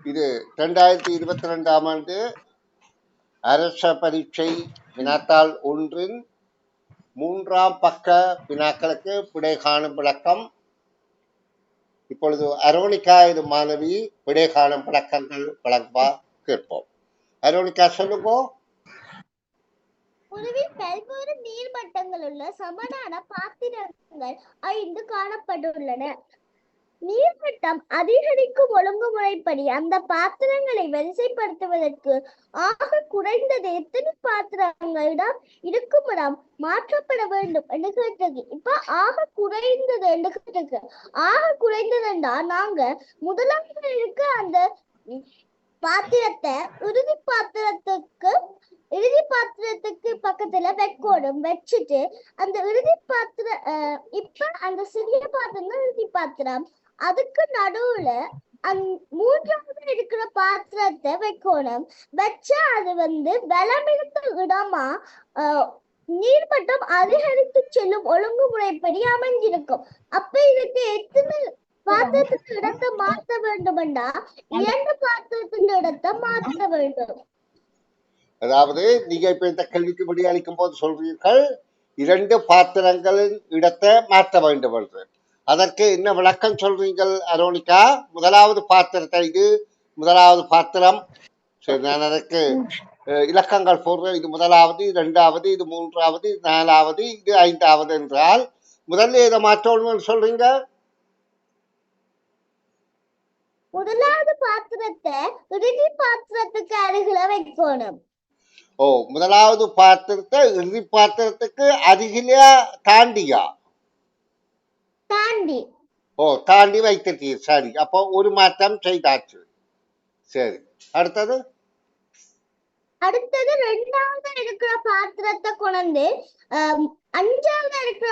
இது 2022ஆம் ஆண்டு அரச பரீட்சை வினாத்தாள் ஒன்றின் 3ஆம் பக்க வினாக்களுக்கு விடை காணும் விளக்கம். இப்பொழுது அரோனிகா இது மாணவி விடை காணும் விளக்கங்கள் வழங்குவா கேட்போம். அரோனிகா சொல்லுங்க. உலகில் பல்வேறு நீர்மட்டங்கள் உள்ள சமனான பாத்திரங்கள் 5 காணப்பட்டுள்ளன. நீர்மட்டம் அதிகரிக்கும் ஒழுங்குமுறைப்படி அந்த பாத்திரங்களை வரிசைப்படுத்துவதற்கு ஆக குறைந்தது எத்தனை பாத்திரங்களிடம் இருக்குமிடம் மாற்றப்பட வேண்டும் என்று கேட்டிருக்கு. இப்ப ஆக குறைந்தது என்று கேட்டிருக்கு. ஆக குறைந்ததுண்டா நாங்க முதலாவது இருக்க அந்த பாத்திரத்தை இறுதி பாத்திரத்துக்கு பக்கத்துல வைக்கணும். வச்சுட்டு அந்த இறுதி பாத்திரம் இப்ப அந்த சிறிய பாத்திரம் தான் இறுதி பாத்திரம். அதுக்கு நடுவுல மூன்றாவது இருக்கிற பாத்திரத்தை வைக்கணும். வச்சா அது பலமிருந்த இடமா நீர்மட்டம் அதிகரித்து செல்லும் ஒழுங்குமுறைப்படி அமைஞ்சிருக்கும். அப்ப இதுக்கு எத்தனை பாத்திரத்துக்கு இடத்தை மாற்ற வேண்டும்டா 2 பாத்திரத்தின் இடத்தை மாற்ற வேண்டும். அதாவது நீங்க இப்ப இந்த கேள்விக்கு விடை அளிக்கும் போது சொல்றீர்கள் 2 பாத்திரங்களின் இடத்தை மாற்ற வேண்டும் என்று. அதற்கு என்ன விளக்கம் சொல்றீங்கள் அரோனிகா? முதலாவது பாத்திரத்தை, இது முதலாவது பாத்திரம். சரி, நான் அதற்கு இலக்கங்கள் போடுறேன். இது முதலாவது, இது 2வது, இது 3வது, இது 4வது, இது 5வது என்றால் முதல்ல இதை மாற்றணும்னு சொல்றீங்க. முதலாவது பாத்திரத்தை இறுதி பாத்திரத்துக்கு அருகில வைக்கணும். ஓ, முதலாவது பாத்திரத்தை இறுதி பாத்திரத்துக்கு அருகில தாண்டியா? தாண்டி. ஓ, தாண்டி வைத்திருக்கீங்க. சரி, அப்போ ஒரு மாற்றம் செய்தாச்சு. சரி, அடுத்தது 2வது இருக்கிற பாத்திரத்தை கொண்டு 5வது இருக்கிற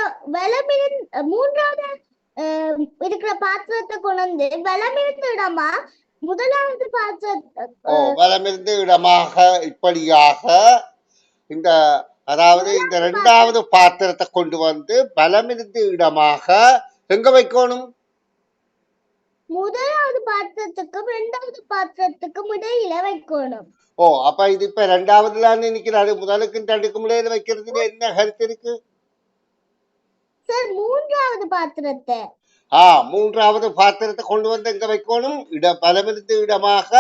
3வது இருக்கிற பாத்திரத்தை கொண்டு வலமிருந்த இடமா முதலாவது பாத்திரத்தை வலமிருந்த இடமாக இப்படியாக இந்த அதாவது இந்த 2வது பாத்திரத்தை கொண்டு வந்து வலமிருந்த இடமாக எங்க வைக்கணும்? முதலாவது பாத்திரத்துக்கும் 2வது பாத்திரத்துக்கும் இடையில வைக்கணும். ஓ, அப்ப இது இப்ப 2வதுல நினைக்கிறாரு. முதலுக்கு 2க்கும் இடையில வைக்கிறதுல என்ன கருத்து இருக்கு சார்? 3வது பாத்திரத்தை 3வது பாத்திரத்தை கொண்டு வந்து எங்க வைக்கணும்? வலமிருந்த இடமாக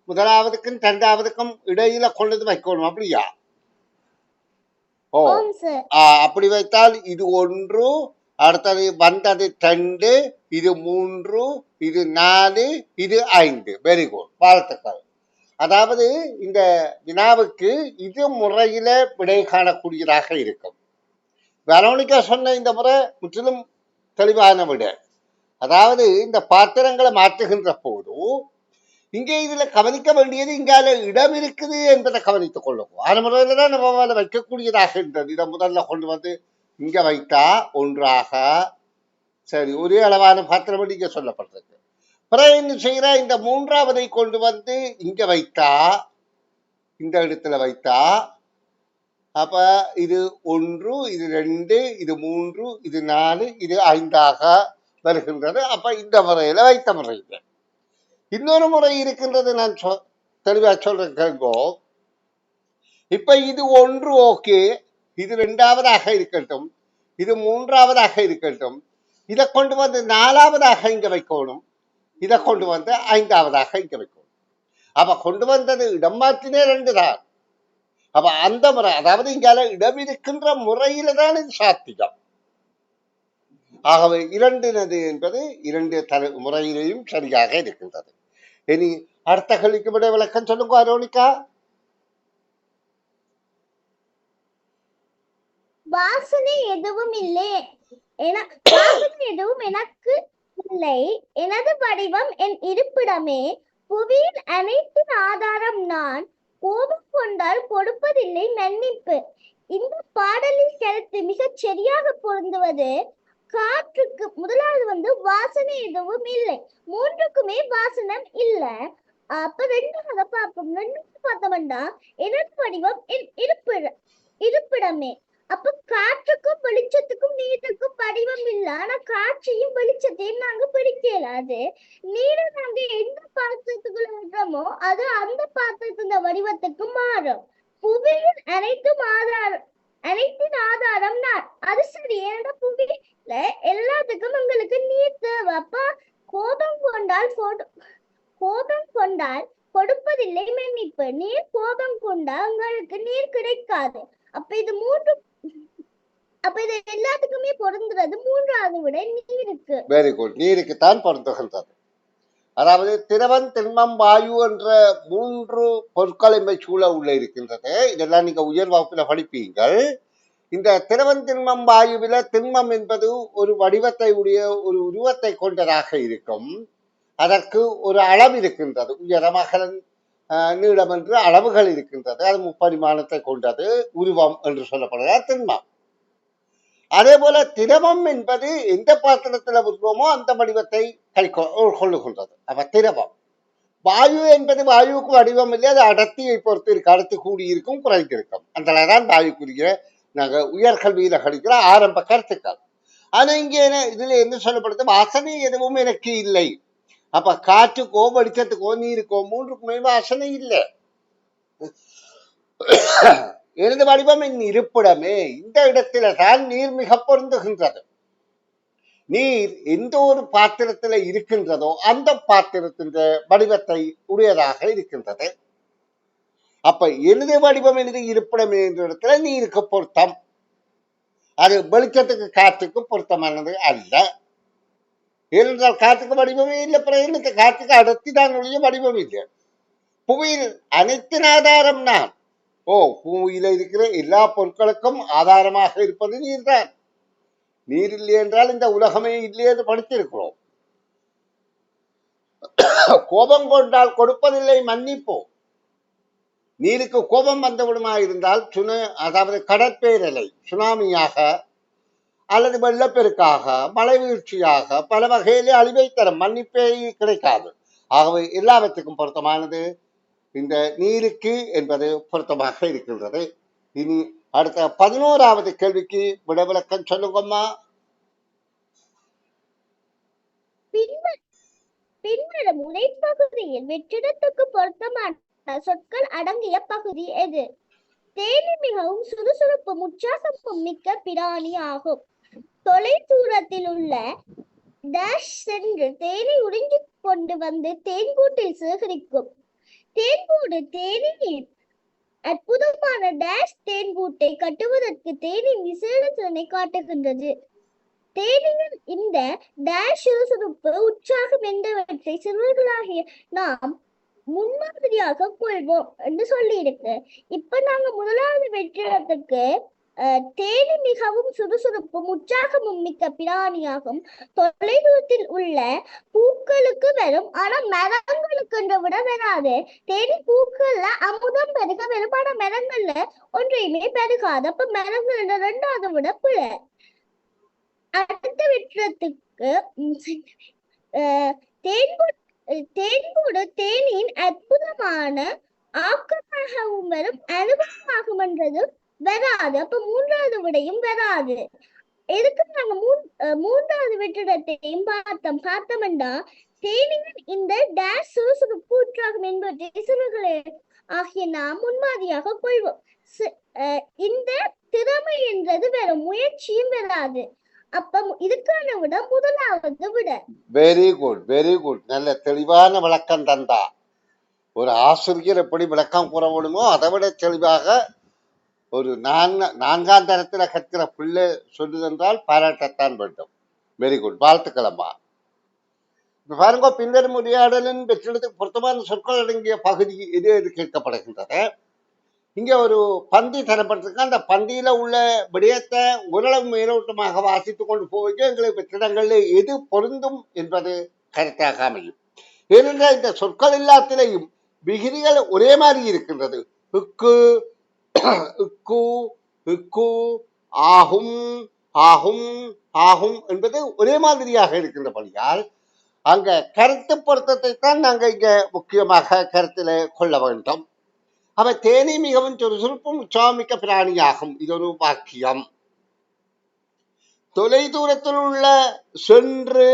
முதலாவதுக்கும் 2வதுக்கும் இடையில கொண்டு வந்து வைக்கணும். அப்படியா? ஓ, அப்படி வைத்தால் இது 1, அடுத்தது வந்தது 2, இது 3, இது 4, இது 5. வெரி குட், வாழ்த்துக்கள். அதாவது இந்த வினாவுக்கு இது முறையில விடை காணக்கூடியதாக இருக்கும். வெரோனிகா சொன்ன இந்த முறை முற்றிலும் தெளிவான விடை. அதாவது இந்த பாத்திரங்களை மாற்றுகின்ற போது இங்கே இதுல கவனிக்க வேண்டியது இங்கால இடம் இருக்குது என்பதை கவனித்துக் கொள்ளும். அந்த முறையில தான் நம்ம வைக்கக்கூடியதாக இருந்தது. இதை முதல்ல கொண்டு வந்து இங்க வைத்தா ஒன்றாக சரி ஒரே அளவான பாத்திரம் இங்க சொல்லப்பட்டிருக்கு. பிறகு என்ன செய்யற, இந்த 3வதை கொண்டு வந்து இங்க வைத்தா, இந்த இடத்துல வைத்தா, அப்ப இது 1, இது 2, இது 3, இது 4, இது 5ஆக வருகின்றது. அப்ப இந்த முறையில வைத்த முறையில் இன்னொரு முறை இருக்கின்றது. நான் தெளிவா சொல்றேன் கேட்கோ. இப்ப இது 1 ஓகே, இது 2வதாக இருக்கட்டும், இது 3வதாக இருக்கட்டும். இதை கொண்டு வந்து 4வதாக இங்க வைக்கணும், இதை கொண்டு வந்து 5வதாக இங்க வைக்கணும். அப்ப கொண்டு வந்தது இடம் மாற்றினே 2 தான். அப்ப அந்த முறை, அதாவது இங்கால இடம் இருக்கின்ற முறையில தான் இது சாத்தியம். ஆகவே 2 என்பது 2 முறையிலையும் சரியாக இருக்கின்றது. இனி அடுத்த கேள்விக்கு விட விளக்கம் சொல்லுங்க அரோனிகா. வாசனை எதுவும் இல்லை, எனக்கு இல்லை. எனது வடிவம் என் இருப்பிடமே. புவியின் அனைத்து ஆதாரம் நான். கோபம் கொண்டால் கொடுப்பதில்லை மன்னிப்பு. இந்த பாடலின் கருத்து மிகச் சரியாக பொருந்துவது காற்றுக்கு. முதலாவது வாசனை எதுவும் இல்லை, 3க்குமே வாசனம் இல்லை. அப்ப 2வது பார்ப்போம். 2வது பார்த்தோம்னா எனது வடிவம் என் இருப்பிடமே. அப்ப காற்றுக்கும் வெளிச்சத்துக்கும் நீருக்கும் வடிவம் இல்லை. ஆனா காற்றையும் வெளிச்சத்தையும் நாங்க பிடிக்கலாது. நீரை நாங்க எந்த பாத்திரத்துக்குள்ள வைக்கிற வடிவமோ அது அந்த பாத்திரத்தின் வடிவத்துக்கு மாறும். புவியின் அனைத்தின் ஆதாரம் நான். அது சரி, ஏன்னா புவியில எல்லாத்துக்கும் உங்களுக்கு நீர் தேவை. அப்ப கோபம் கொண்டால் கொடுப்பதில்லை மன்னிப்பு. நீர் கோபம் கொண்டா உங்களுக்கு நீர் கிடைக்காது. அப்ப இது எல்லாத்துக்குமே பொருந்துறது மூன்றாவது விட நீருக்கு. Very good. நீருக்கு தான் பொருந்துகின்றது. அதாவது திரவம், திண்மம், வாயு என்ற 3 பொருட்களின்மை சூழ உள்ள இருக்கின்றது. இதெல்லாம் நீங்க உயர் வகுப்புல படிப்பீங்கள். இந்த திரவம், திண்மம், வாயுவில திண்மம் என்பது ஒரு வடிவத்தை உடைய ஒரு உருவத்தை கொண்டதாக இருக்கும். அதற்கு ஒரு அளவு இருக்கின்றது. உயரம், அகலம், நீளம் என்று அளவுகள் இருக்கின்றது. அது முப்பரிமாணத்தை கொண்டது உருவம் என்று சொல்லப்படுகிறது திண்மம். அதே போல திரவம் என்பது எந்த பாத்திரத்துல உருவமோ அந்த வடிவத்தை கொள்ளுகின்றது. அப்ப திரவம். வாயு என்பது வாயுவுக்கு வடிவம் இல்லை, அது அடர்த்தியை பொறுத்து இருக்கு. அடர்த்தி கூடி இருக்கும், குறைந்திருக்கும். அதனாலதான் வாயுக்குரிய நாங்க உயர்கல்வியில கழிக்கிற ஆரம்ப கருத்துக்கள். ஆனா இங்க இதுல என்ன சொல்லப்படுது, வாசனை எதுவும் எனக்கு இல்லை. அப்ப காற்றுக்கோ வெளிச்சத்துக்கோ நீருக்கோ 3க்குமே வாசனை இல்லை. எனது வடிவம் என் இருப்பிடமே. இந்த இடத்துல தான் நீர் மிக பொருந்துகின்றது. நீர் எந்த ஒரு பாத்திரத்துல இருக்கின்றதோ அந்த பாத்திரத்தின் வடிவத்தை உடையதாக இருக்கின்றது. அப்ப எனது வடிவம் எனது இருப்பிடம் என்ற இடத்துல நீருக்கு பொருத்தம். அது வெளிச்சத்துக்கு காற்றுக்கு பொருத்தமானது அல்ல. ஏனென்றால் காற்றுக்கு வடிவமே இல்லை. பிறகு காற்றுக்கு அடர்த்தி தான் ஒழிய வடிவம் இல்லை. புவியில் அனைத்தின் ஆதாரம் நான். பூமியில இருக்கிற எல்லா பொருட்களுக்கும் ஆதாரமாக இருப்பது நீர் தான். நீர் இல்லை என்றால் இந்த உலகமே இல்லை என்று படித்திருக்கிறோம். கோபம் கொண்டால் கொடுப்பதில்லை மன்னிப்போம். நீருக்கு கோபம் வந்தவிடமா இருந்தால் அதாவது கடற்பேரலை, சுனாமியாக அல்லது வெள்ளப்பெருக்காக, மழை வீழ்ச்சியாக பல வகையிலே அழிவை தரும். மன்னிப்பே கிடைக்காது. ஆகவே எல்லாவற்றுக்கும் பொருத்தமானது இந்த நீருக்கு என்பது பொருத்தமாக இருக்கின்றது. இனி அடுத்த 11வது கேள்விக்கு விளக்கம் சொல்லுங்கம்மா. பின்வரும் உரைப்பகுதியில் வெற்றிடத்துக்கு பொருத்தமான சொற்கள் அடங்கிய பகுதி எது? தேனி மிகவும் சுறுசுறுப்பும் உற்சாகமும் மிக்க பிராணி ஆகும். தொலை தூரத்தில் உள்ள டேஷ் சென்று தேனை உறிஞ்சி கொண்டு வந்து தேன்கூட்டில் சேகரிக்கும். தேன்கூடு தேனியின் அற்புதமான டேஷ் தேன்கூட்டை கட்டுவதற்கு தேனின் விசேட திறனை காட்டுகின்றது. தேனியின் இந்த டேஷ் சுறுசுறுப்பு உற்சாகம் என்பவற்றை சிறுவர்களாகிய நாம் முன்மாதிரியாக கொள்வோம் என்று சொல்லி இருக்கு. இப்ப நாங்க முதலாவது வெற்றிடத்துக்கு தேனி மிகவும் சுறுசுறுப்பும் உற்சாகமும் மிக்க பிராணியாகும். தொலைதூரத்தில் உள்ள பூக்களுக்கு வரும், ஆனா மரங்களுக்கு விட வராது. தேனி பூக்கள்ல அமுதம் பெருக வரும், ஆனா மரங்கள்ல ஒன்றையுமே பெருகாது. அப்ப மரங்கள் 2வது விட பிழை. அடுத்த வெற்றிடத்துக்கு தேன்கூடு தேனின் அற்புதமான ஆக்கமாகவும் வரும், அனுபவமாகும் என்றது வராது. அப்ப 3வது விடையும் வராது. எதுக்கு நாங்க 3வது வெற்றிடத்தையும் பார்த்தோம்னா தேனியின் இந்த டேஷ் சுறுசுறுப்பு உற்சாகம் என்பதை சிறுவர்களே ஆகிய நாம் முன்மாதிரியாக கொள்வோம். இந்த திறமை என்றது வெறும் முயற்சியும் வராது. அப்ப இதுக்கான விட 1வது விட. Very good, very good. நல்ல தெளிவான விளக்கம் தந்தா. ஒரு ஆசிரியர் எப்படி விளக்கம் கூற முடியுமோ அதை விட தெளிவாக ஒரு 4ஆம் தரத்துல கற்கிற பிள்ளை சொல்லுதென்றால் பாராட்டத்தான் வேண்டும். வெரி குட், வாழ்த்துக்கள் அம்மா. இப்ப பாருங்க, பின்வரும் உரையாடலின் வெற்றிடத்துக்கு பொருத்தமான சொற்கள் அடங்கிய பகுதி எது எது கேட்கப்படுகின்றது. இங்க ஒரு பந்தி தரப்பட்டிருக்கு. அந்த பந்தியில உள்ள விடயத்தை ஓரளவு மேலோட்டமாக வாசித்துக் கொண்டு போவதற்கு எங்களுக்கு வெற்றிடங்கள்ல எது பொருந்தும் என்பது கருத்தாக அமையும். ஏனென்றால் இந்த சொற்கள் எல்லாத்திலையும் விகுதிகள் ஒரே மாதிரி இருக்கின்றது. இக்கு, இக்கு, இக்கு, ஆகும், ஆகும், ஆகும் என்பது ஒரே மாதிரியாக இருக்கின்றபடியால் அங்க கருத்து பொருத்தத்தை தான் நாங்க இங்க முக்கியமாக கருத்துல கொள்ள வேண்டும். அவ தேனி மிகவும் சுறுசுறுப்பும் உற்சாகமிக்க பிராணியாகும். இது ஒரு வாக்கியம். தொலை தூரத்தில் உள்ள சென்று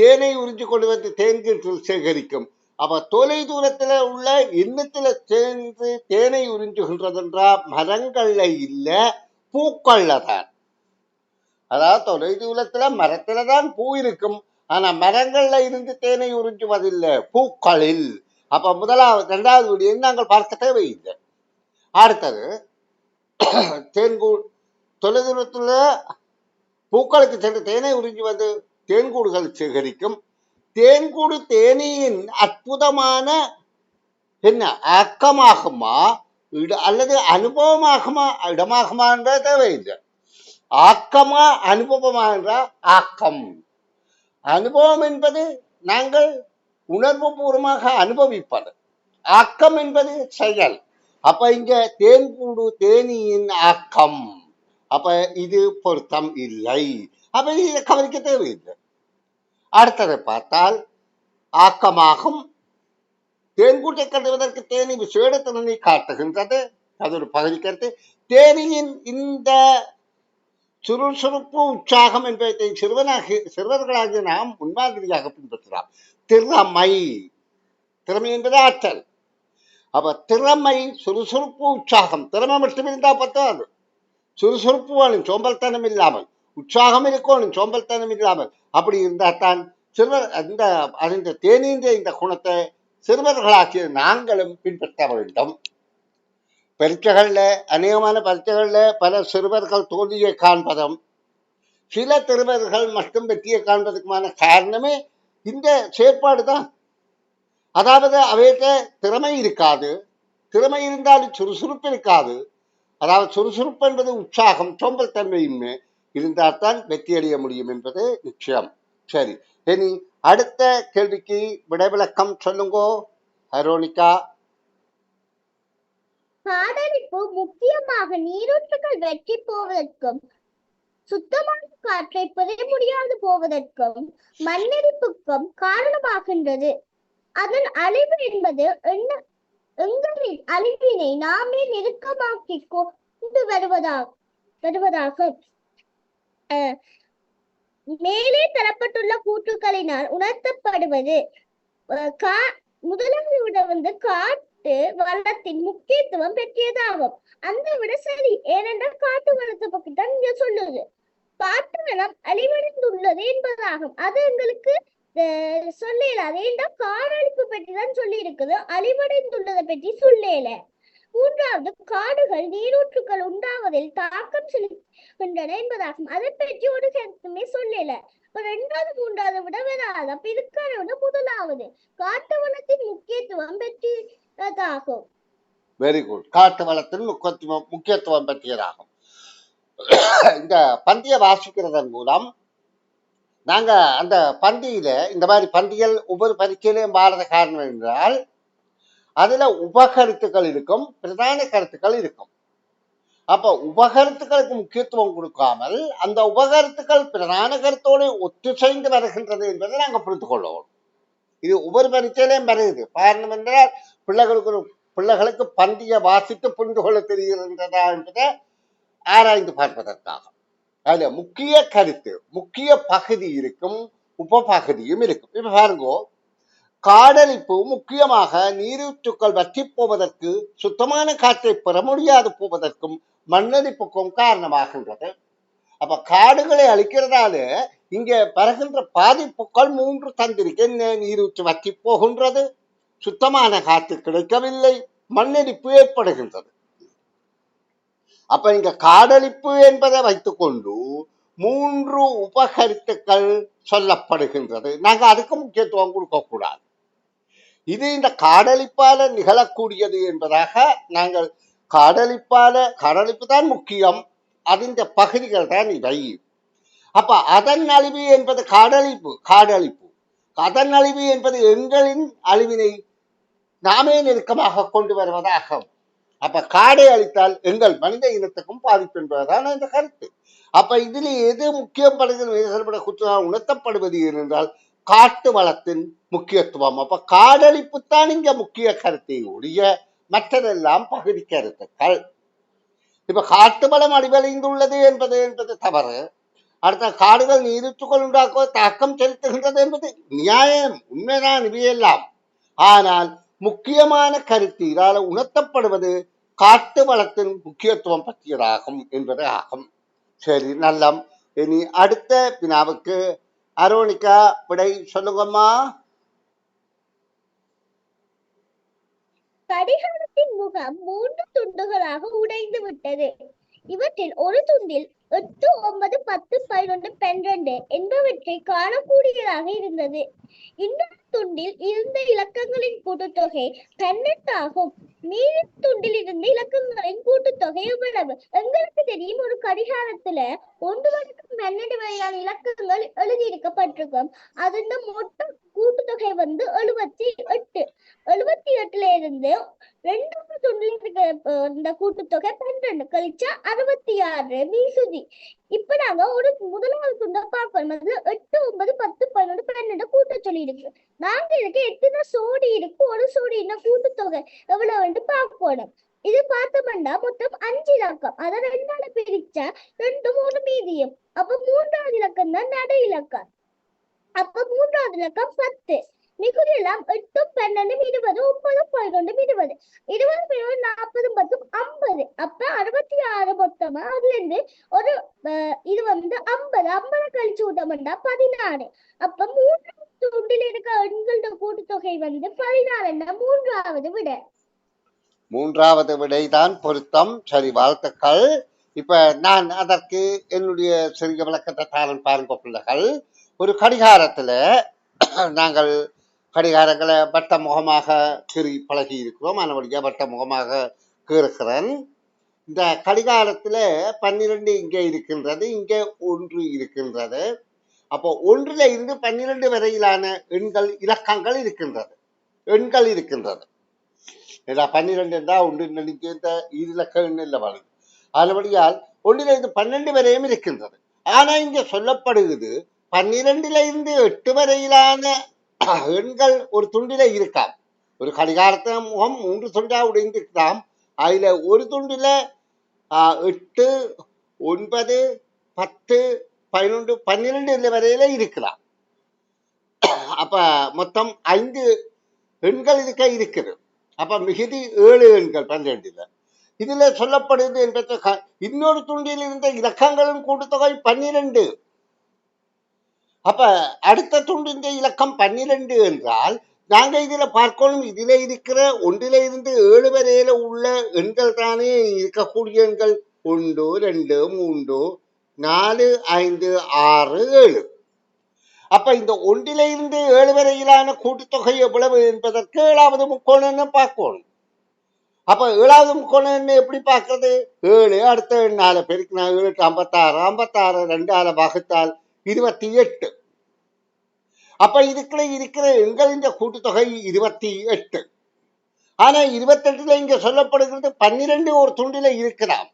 தேனை உறிஞ்சு கொண்டு வந்து தேன்கீற்றில் சேகரிக்கும். அப்ப தொலை தூரத்துல உள்ள எண்ணத்துல சேர்ந்து தேனை உறிஞ்சுகின்றதுன்றா மரங்கள்ல இல்ல பூக்கள்ல தான். அதாவது தொலை தூரத்துல மரத்துலதான் பூ இருக்கும், ஆனா மரங்கள்ல இருந்து தேனை உறிஞ்சுவதில்லை, பூக்களில். அப்ப முதலாவது இரண்டாவது விடியை நாங்கள் பார்க்க தேவையில்லை. அடுத்தது தேன்கூடு. தொலை தூரத்துல பூக்களுக்கு சென்று தேனை உறிஞ்சி வந்து தேன்கூடுகள் சேகரிக்கும். தேன்கூடு தேனியின் அற்புதமான என்ன ஆக்கமாகுமா அல்லது அனுபவமாகுமா? இடமாகுமா என்ற தேவையில்லை. ஆக்கமா அனுபவமா என்றால் ஆக்கம். அனுபவம் என்பது நாங்கள் உணர்வு பூர்வமாக அனுபவிப்பது, ஆக்கம் என்பது செயல். அப்ப இங்க தேன்கூடு தேனியின் ஆக்கம், அப்ப இது பொருத்தம் இல்லை. அப்ப இதை கவனிக்க தேவையில்லை. அடுத்ததை பார்த்தால் ஆக்கமாகும். தேன்கூட்டை கட்டுவதற்கு தேனி விசேட திறனை காட்டுகின்றது, அது ஒரு பகுதி கருத்து. தேனியின் இந்த சுறுசுறுப்பு உற்சாகம் என்பதை சிறுவர்களாகிய நாம் முன்மாதிரியாக பின்பற்றலாம். திறமை என்பது ஆற்றல். அப்ப திறமை, சுறுசுறுப்பு, உற்சாகம். திறமை மட்டும் இருந்தா பத்தாது, சுறுசுறுப்பு வேணும், சோம்பல்தனம் இல்லாமல். உற்சாகம் இருக்கணும், சோம்பல்தனம் இல்லாமல். அப்படி இருந்தால்தான் சிறுவர் அந்த தேனீன்ற இந்த குணத்தை சிறுவர்களாகிய நாங்களும் பின்பற்ற வேண்டும். பரீட்சைகள்ல, அநேகமான பரீட்சைகள்ல பல சிறுவர்கள் தோல்வியை காண்பதும் சில சிறுவர்கள் மட்டும் வெற்றியை காண்பதற்குமான காரணமே இந்த செயற்பாடு தான். அதாவது அவைகிட்ட திறமை இருக்காது, திறமை இருந்தாலும் சுறுசுறுப்பு இருக்காது. அதாவது சுறுசுறுப்பு என்பது உற்சாகம், சோம்பல் தன்மையின்மை இருந்தால்தான் வெற்றி அடைய முடியும் என்பது நிச்சயம். சரி, இனி அடுத்த கேள்விக்கு விடைவிலக்கம் சொல்லுங்கோ ஹரோனிகா. காடழிப்பு முக்கியமாக நீரூற்றுகள் வெற்றி போவதற்கும், சுத்தமான காற்றை பெற முடியாது போவதற்கும், மண்ணெரிப்புக்கும் காரணமாகின்றது. அதன் அழிவு என்பது எங்களின் அழிவினை நாமே நெருக்கமாக்கி கொண்டு வருவதாகும். மேலே தரப்பட்டுள்ள கூற்றுக்களினால் உணர்த்தப்படுவது முதலாவது விட காட்டு வளத்தின் முக்கியத்துவம் பெற்றியதாகும். அந்த விட சரி, ஏனென்றால் காட்டு வளத்தை பற்றி தான் இங்க சொல்லுது. காட்டு வளம் அழிவடைந்துள்ளது என்பதாகும். அது எங்களுக்கு சொல்லல, ஏன்டா காடழிப்பு பற்றி தான் சொல்லி இருக்குது, அழிவடைந்துள்ளதை பற்றி சொல்லல. மூன்றாவது, காடுகள் நீரூற்றுகள் உண்டாவதில் தாக்கம் செலுத்துகின்றன என்பதாகும். அதை பற்றி ஒரு கருத்துமே சொல்லல. இரண்டாவது மூன்றாவது விட வராது. அப்ப இதுக்கான முதலாவது காட்டு வளத்தின் முக்கியத்துவம் பெற்றதாகும். Very good. காட்டு வளத்தின் முக்கியத்துவம் பெற்றியதாகும். இந்த பந்தியை வாசிக்கிறதன் மூலம் நாங்க அந்த பந்தியில இந்த மாதிரி பந்திகள் ஒவ்வொரு பரீட்சையிலையும் பாரத காரணம் என்றால் அதுல உபகருத்துக்கள் இருக்கும், பிரதான கருத்துக்கள் இருக்கும். அப்ப உபகருத்துக்களுக்கு முக்கியத்துவம் கொடுக்காமல் அந்த உபகருத்துக்கள் பிரதான கருத்தோடு ஒத்துசைந்து வருகின்றது என்பதை நாங்க புரிந்து கொள்ளவும். இது ஒவ்வொரு பரீட்சையிலையும் வருகிறது. காரணம் என்றால் பிள்ளைகளுக்கு பந்தியை வாசித்து புரிந்து கொள்ள தெரிகின்றதா என்பதை ஆராய்ந்து பார்ப்பதற்காக. அதுல முக்கிய கருத்து, முக்கிய பகுதி இருக்கும், உபபகுதியும் இருக்கும். இப்ப பாருங்கோ, காடழிப்பு முக்கியமாக நீரூற்றுக்கள் வற்றி போவதற்கு, சுத்தமான காற்றை பெற முடியாது போவதற்கும், மண்ணரிப்புக்கும் காரணமாகின்றது. அப்ப காடுகளை அழிக்கிறதால இங்க பரகின்ற பாதிப்புகள் 3 தந்திருக்கு. என்ன? நீரூற்று வற்றி போகின்றது, சுத்தமான காற்று கிடைக்கவில்லை, மண்ணரிப்பு ஏற்படுகின்றது. அப்ப இங்க காடழிப்பு என்பதை வைத்துக்கொண்டு 3 உபகருத்துக்கள் சொல்லப்படுகின்றது. நாங்க அதுக்கு முக்கியத்துவம் கொடுக்க கூடாது. இது இந்த காடழிப்பால நிகழக்கூடியது என்பதாக நாங்கள் காடழிப்பு தான் முக்கியம், அதின் பகுதிகள் தான் இவை. அப்ப அதன் அழிவு என்பது காடழிப்பு அதன் அழிவு என்பது எங்களின் அழிவினை நாமே நெருக்கமாக கொண்டு வருவதாகும். அப்ப காடை அழித்தால் எங்கள் மனித இனத்துக்கும் பாதிப்பு என்பதுதான் இந்த கருத்து. அப்ப இதில் எது முக்கியம் உணர்த்தப்படுவது என்றால் காட்டு வளத்தின் முக்கியத்துவம். அப்ப காடழிப்பு தான் இங்க முக்கிய கருத்தை ஒழிய மற்றதெல்லாம் பகுதி கருத்துக்கள். இப்ப காட்டு வளம் அழிவடைந்துள்ளது என்பது தவறு. அடுத்த காடுகள் நீரூற்றுகள் உண்டாக்குவ தாக்கம் செலுத்துகின்றது என்பது நியாயம், உண்மைதான், இவையெல்லாம். ஆனால் முக்கியமான கருத்து இதால உணர்த்தப்படுவது காட்டு வளத்தின் முக்கியத்துவம் பற்றியதாகும் என்பது ஆகும். சரி, நல்லம். இனி அடுத்த வினாவுக்கு அரோனிகா விடை சொல்லுங்கம்மா. கடிகாரத்தின் முகம் 3 துண்டுகளாக உடைந்து விட்டது. இவற்றில் ஒரு துண்டில் 8, 9, 10, 11, 12 என்பவற்றை காணக்கூடியதாக இருந்தது. இன்னொரு துண்டில் இருந்த இலக்கங்களின் கூட்டுத்தொகை 12 ஆகும். மீதி துண்டில் இருந்த இலக்கங்களின் கூட்டுத்தொகை எவ்வளவு? எங்களுக்கு தெரியும், ஒரு கடிகாரத்துல 1 வரைக்கும் 12 வரையான இலக்கங்கள் எழுதியிருக்கப்பட்டிருக்கும். அதன் மொத்த கூட்டுத்தொகை 78. 78ல இருந்து 2வது துண்டில் இருக்க இந்த கூட்டுத்தொகை 12 கழிச்சா 66 மீசுதி. இப்ப நாங்க ஒரு முதலாவது துண்டை பார்க்கணும். அதுல 8, 9, 10, 11, 12 கூட்ட சொல்லி இருக்கு. நாங்க இதுக்கு எத்தனை சோடி இருக்கு, ஒரு சோடி என்ன கூட்டுத்தொகை எவ்வளவு பார்க்கணும். இது பார்த்தோம்னா மொத்தம் 5 இலக்கம். அதை 2ஆல பிரிச்சா 2 3 மீதியும். அப்ப 3வது இலக்கம் தான் நடு இலக்கம். அப்ப 3வது இலக்கம் 10. மிகுதி எல்லாம் 8, 12, 20, 9, 11, 20. 20, 40, 10, 50. அப்ப 66 மொத்தமா. அதுல இருந்து ஒரு இது 50 கழிச்சு விட்டோம்னா 16. அப்ப 3வது துண்டில் இருக்க எண்களோட கூட்டுத்தொகை 16. 3வது விட. 3வது விடைதான் பொருத்தம். சரி, வாழ்த்துக்கள். இப்ப நான் அதற்கு என்னுடைய சிறிய விளக்கத்தை தாரன் பாருங்க பிள்ளைகள். ஒரு கடிகாரத்துல நாங்கள் கடிகாரங்களை வட்ட முகமாக கீறி பழகி இருக்கிறோம். அதனுடைய வட்ட முகமாக கீறுகிறேன். இந்த கடிகாரத்துல 12 இங்கே இருக்கின்றது, இங்கே 1 இருக்கின்றது. அப்போ 1ல இருந்து 12 வரையிலான இலக்கங்கள் இருக்கின்றது, எண்கள் இருக்கின்றது. 12 என்றா 1 இந்த இலக்க எண் இல்லை வருது. அதுபடியால் 1ல இருந்து 12 வரையும் இருக்கின்றது. ஆனா இங்க சொல்லப்படுகிறது 12ல இருந்து 8 வரையிலான எண்கள் ஒரு துண்டில இருக்காம். ஒரு கடிகாரத்தின் முகம் 3 துண்டா உடைந்திருக்கலாம். அதுல ஒரு துண்டுல 8, 9, 10, 11, 12 வரையில இருக்கலாம். அப்ப மொத்தம் 5 எண்கள் இருக்குது. அப்ப மிகுதி 7 எண்கள் 12ல. இதுல சொல்லப்படுது என்பது இன்னொரு துண்டில் இருந்த இலக்கங்களின் கூட்டுத்தொகை 12. அப்ப அடுத்த துண்டின் இலக்கம் 12 என்றால் நாங்க இதுல பார்க்கணும், இதுல இருக்கிற 1ல இருந்து 7 வரையில உள்ள எண்கள் தானே இருக்கக்கூடிய எண்கள். 1, 2, 3, 4, 5, 6, 7. அப்ப இந்த 1ல இருந்து 7 வரையிலான கூட்டுத்தொகை எவ்வளவு என்பதற்கு 7வது முக்கோணம் பார்க்கணும். அப்ப 7வது முக்கோணம் எப்படி பார்க்கறது? 7 அடுத்த எண்ணால பெருக்கினா 7, 56, 56 2ஆல வகுத்தால் 28. அப்ப இதுக்குள்ள இருக்கிற எண்களின் கூட்டுத்தொகை 28. ஆனா 28ல இங்க சொல்லப்படுகிறது 12 ஒரு துண்டில இருக்கலாம்.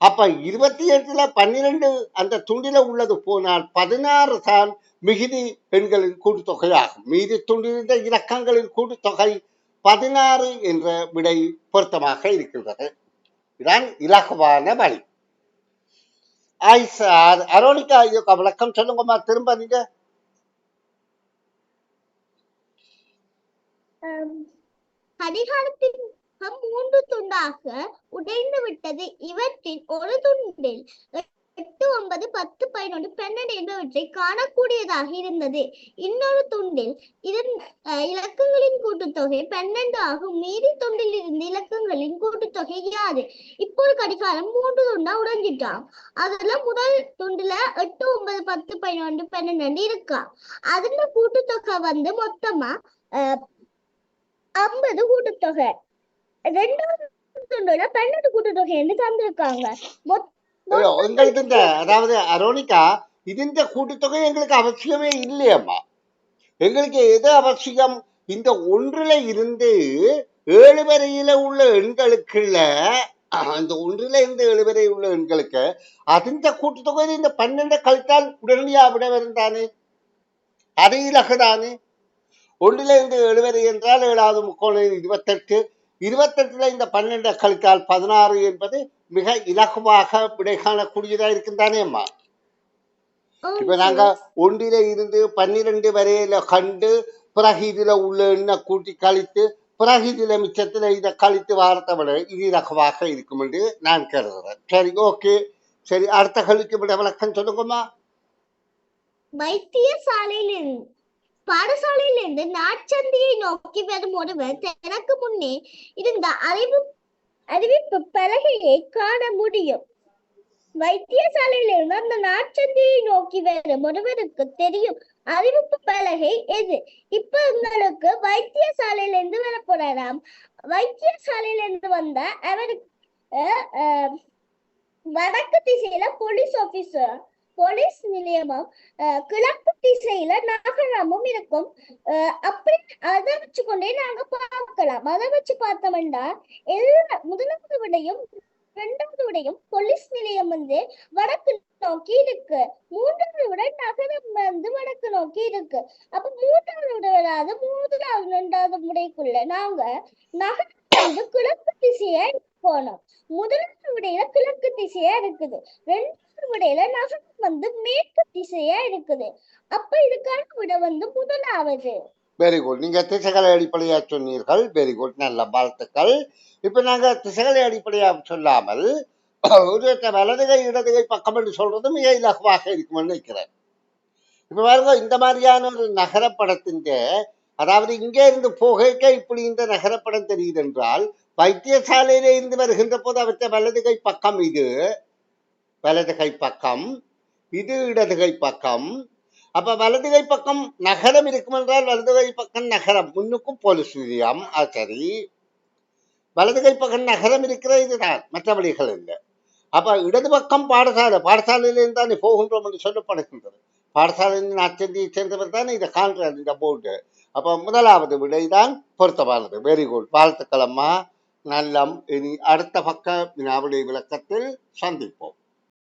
அப்ப 28ல 12 அந்த துண்டில உள்ளது போனால் 16 தான் மிகுதி எண்களின் கூட்டுத்தொகை ஆகும். மீதி துண்டிருந்த இலக்கங்களின் கூட்டுத்தொகை 16 என்ற விடை பொருத்தமாக இருக்கின்றது. இதுதான் இலகுவான வழி. அரோனிகா, விளக்கம் சொல்லுங்கம்மா திரும்ப. நீங்க கடிகாரத்தின் 3 துண்டாக உடைந்து விட்டது. இவற்றின் ஒரு துண்டில் 8, 9, 10, 11, 12 என்பவற்றை காணக்கூடியதாக இருந்தது. இன்னொரு துண்டில் இதன் இலக்கங்களின் கூட்டுத்தொகை 12 ஆகும். மீதி துண்டில் இருந்து இலக்கங்களின் கூட்டுத்தொகை யாது? இப்போ ஒரு கடிகாரம் 3 துண்டா உடைஞ்சிட்டான். அதுல முதல் துண்டுல 8, 9, 10, 11, 12 இருக்கா. அதுல கூட்டுத்தொகை மொத்தமா 50 கூட்டுத்தொகை. 2வது துண்டுல 12 கூட்டுத்தொகை என்று தந்திருக்காங்க. எங்களுக்கு அதாவது அரோனிகா, இந்த கூட்டுத்தொகை எங்களுக்கு அவசியமே இல்லையம்மா. எங்களுக்கு எது அவசியம்? இந்த 1ல இருந்து 7 வரையில உள்ள எண்களுக்குள்ள அந்த 1ல இருந்து 7 வரை உள்ள எண்களுக்கு அந்த கூட்டுத்தொகை இந்த 12 கழித்தால் உடனடியா விட வருந்தானே, அது இலகுதானே. 1ல இருந்து 7 வரை என்றால் 7வது முக்கோணம் 28. 28ல இந்த 12 கழித்தால் 16 என்பது மிக இலகுவாக விடை காணக்கூடியதா இருக்குதானே அம்மா. இப்ப நாங்க 1ல இருந்து 12 வரையில கண்டு பிறகு இதுல உள்ள எண்ணெய் கூட்டி கழித்து பிறகு இதுல மிச்சத்துல இதை கழித்து வாரத்தை விட இது இலகுவாக இருக்கும் என்று நான் கருதுகிறேன். சரி, ஓகே. சரி, அடுத்த கேள்விக்கு விட விளக்கம் சொல்லுங்கம்மா. வைத்தியசாலையிலிருந்து பாடசாலையிலிருந்து நாட்சந்தியை நோக்கி வரும் ஒருவர் தனக்கு முன்னே இருந்த அறிவிப்பு பலகையை காண முடியும். வைத்தியசாலையிலிருந்து அந்த நாட்சந்தியை நோக்கி வரும் ஒருவருக்கு தெரியும் அறிவிப்பு பலகை எது? இப்ப உங்களுக்கு வைத்தியசாலையிலிருந்து வர போறாராம். வைத்தியசாலையிலிருந்து வந்த அவருக்கு வடக்கு திசையில போலீஸ் நிலையமும் கிழக்கு திசையில நகரமும் இருக்கும். அப்படி அதை வச்சுக்கொண்டே நாங்க பார்க்கலாம். அதை வச்சு பார்த்தோம்னா முதலாவது விடையும் இரண்டாவது விடையும் போலீஸ் நிலையம் வடக்கு நோக்கி இருக்கு. மூன்றாவது விட நகரம் வடக்கு நோக்கி இருக்கு. அப்ப மூன்றாவது விட வராது. முதலாவது இரண்டாவது விடைக்குள்ள நாங்க நகரம் கிழக்கு திசையா போனோம். முதலாவது விடையில கிழக்கு திசையா இருக்குது. ரெண்டாவது விடையில நகரம் மேற்கு திசையா இருக்குது. அப்ப இதுக்கான விட முதலாவது. Very good. நீங்க திசைகளை அடிப்படையா சொன்னீர்கள். வெரி குட், நல்ல வாழ்த்துக்கள். இப்ப நாங்க திசைகளை அடிப்படையா சொல்லாமல் ஒரு வலதுகை இடதுகை பக்கம் என்று சொல்றது மிக இலகுவாக இருக்கும்னு நினைக்கிறேன். இப்ப பாருங்க, இந்த மாதிரியான ஒரு நகரப்படத்தின், அதாவது இங்கே இருந்து போகைக்க இப்படி இந்த நகரப்படம் தெரியுது என்றால் வைத்தியசாலையில இருந்து வருகின்ற போது அவற்றை வலதுகை பக்கம் இது வலதுகை பக்கம், இது இடதுகை பக்கம். அப்ப வலதுகை பக்கம் நகரம் இருக்கும் என்றால் வலதுகை பக்கம் நகரம், முன்னுக்கும் போலீஸ் நிலையம். சரி, வலதுகை பக்கம் நகரம் இருக்கிற இதுதான், மற்ற வழிகள் இல்லை. அப்ப இடது பக்கம் பாடசாலையிலிருந்து தான் போகின்றோம் என்று சொல்லப்படுகின்றது. பாடசாலையின் நாச்சந்தியை சேர்ந்தவர் தான் இதை காண்றார், இந்த போர்டு. அப்ப முதலாவது விடைதான் பொருத்தமானது. வெரி குட், வாழ்த்துக்கள் அம்மா. நல்லம். இனி அடுத்த பக்க வினாவிடை விளக்கத்தில் சந்திப்போம்.